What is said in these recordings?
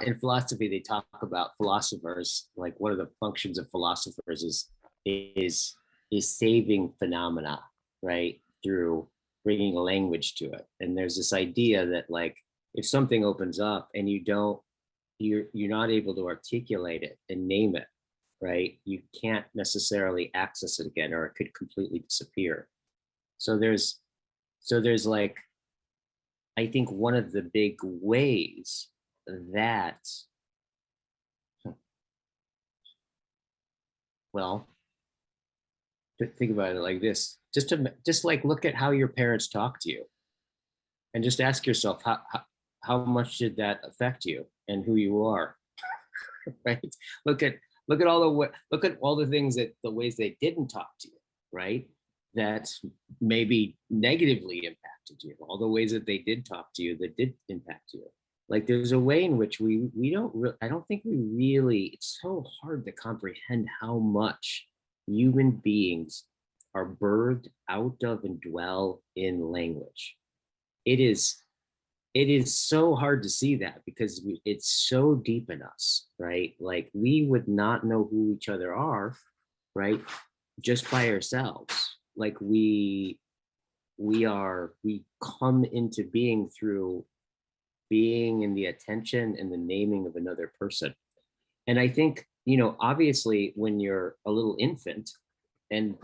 in philosophy, they talk about philosophers, like one of the functions of philosophers is is saving phenomena, right? Through bringing a language to it. And there's this idea that like if something opens up and you're not able to articulate it and name it, right? You can't necessarily access it again, or it could completely disappear. So there's like, I think one of the big ways that, well, think about it like this, just like look at how your parents talk to you and just ask yourself how much did that affect you and who you are, right? Look at look at all the things that the ways they didn't talk to you, right? That maybe negatively impacted you, all the ways that they did talk to you that did impact you. Like there's a way in which we don't I don't think we really, it's so hard to comprehend how much human beings are birthed out of and dwell in language. It is it is so hard to see that because it's so deep in us, right? Like we would not know who each other are, right? Just by ourselves. Like we come into being through being in the attention and the naming of another person. And I think, obviously when you're a little infant, and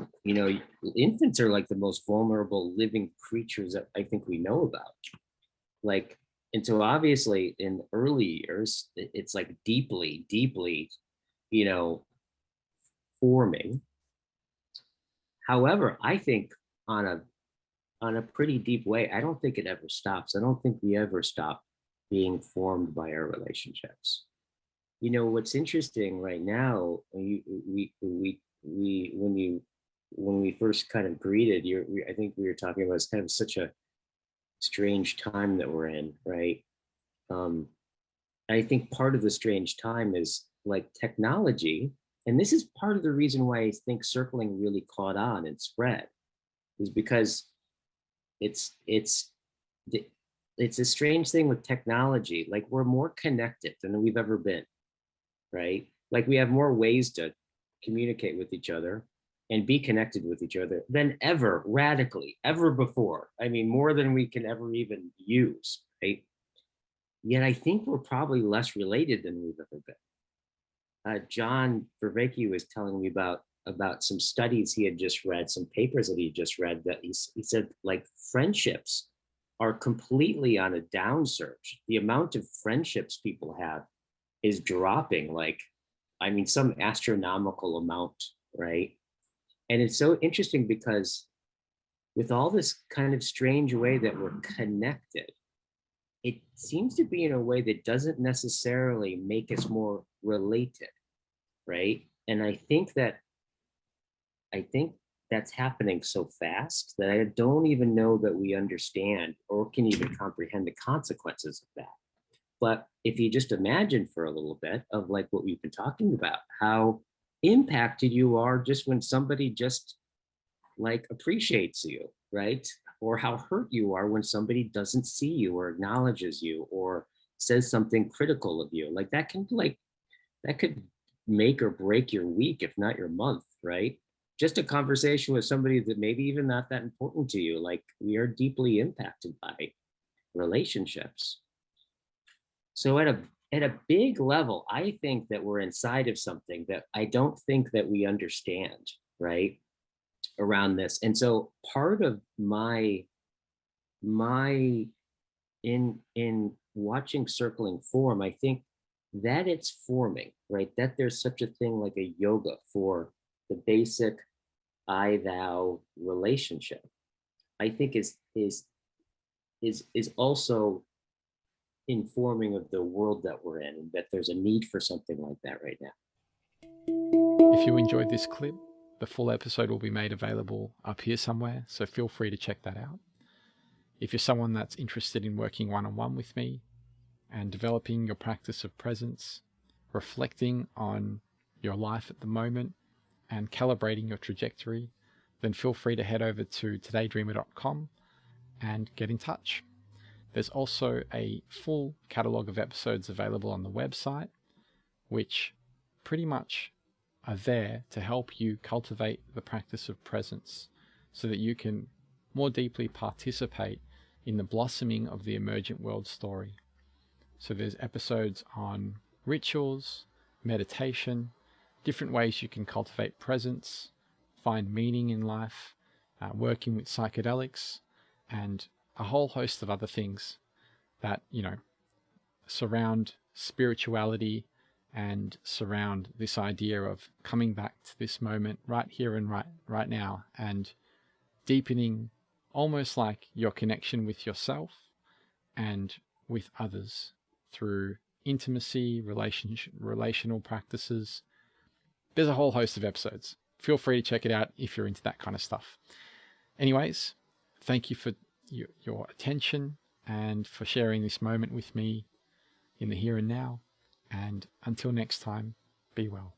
infants are like the most vulnerable living creatures that I think we know about. Like, and so obviously in early years, it's like deeply, deeply, you know, forming. However, I think on a pretty deep way, I don't think it ever stops. I don't think we ever stop being formed by our relationships. What's interesting right now, when we first kind of greeted you, I think we were talking about, it's kind of such a strange time that we're in, right? um I think part of the strange time is like technology, and this is part of the reason why I think circling really caught on and spread, is because it's it's a strange thing with technology. Like we're more connected than we've ever been, right? Like we have more ways to communicate with each other and be connected with each other than ever, radically, ever before. I mean, more than we can ever even use, right? Yet I think we're probably less related than we've ever been. John Vervaeke was telling me about some studies he had just read, some papers that he just read, that he said like friendships are completely on a downsurge. The amount of friendships people have is dropping, like, I mean, some astronomical amount, right? And it's so interesting because with all this kind of strange way that we're connected, it seems to be in a way that doesn't necessarily make us more related, right? And I think that's happening so fast that I don't even know that we understand or can even comprehend the consequences of that. But if you just imagine for a little bit of like what we've been talking about, how impacted you are just when somebody just like appreciates you, right? Or how hurt you are when somebody doesn't see you or acknowledges you or says something critical of you. Like that could make or break your week, if not your month, right? Just a conversation with somebody that maybe even not that important to you. Like we are deeply impacted by relationships. So at a big level, I think that we're inside of something that I don't think that we understand, right? Around this. And so part of my in watching circling form, I think that it's forming, right? That there's such a thing like a yoga for the basic I thou relationship, I think is also informing of the world that we're in, and that there's a need for something like that right now. If you enjoyed this clip, the full episode will be made available up here somewhere, so feel free to check that out. If you're someone that's interested in working one-on-one with me and developing your practice of presence, reflecting on your life at the moment, and calibrating your trajectory, then feel free to head over to todaydreamer.com and get in touch. There's also a full catalogue of episodes available on the website, which pretty much are there to help you cultivate the practice of presence so that you can more deeply participate in the blossoming of the emergent world story. So there's episodes on rituals, meditation, different ways you can cultivate presence, find meaning in life, working with psychedelics, and a whole host of other things that, surround spirituality and surround this idea of coming back to this moment right here and right now, and deepening almost like your connection with yourself and with others through intimacy, relational practices. There's a whole host of episodes. Feel free to check it out if you're into that kind of stuff. Anyways, thank you for your attention and for sharing this moment with me in the here and now. And until next time, be well.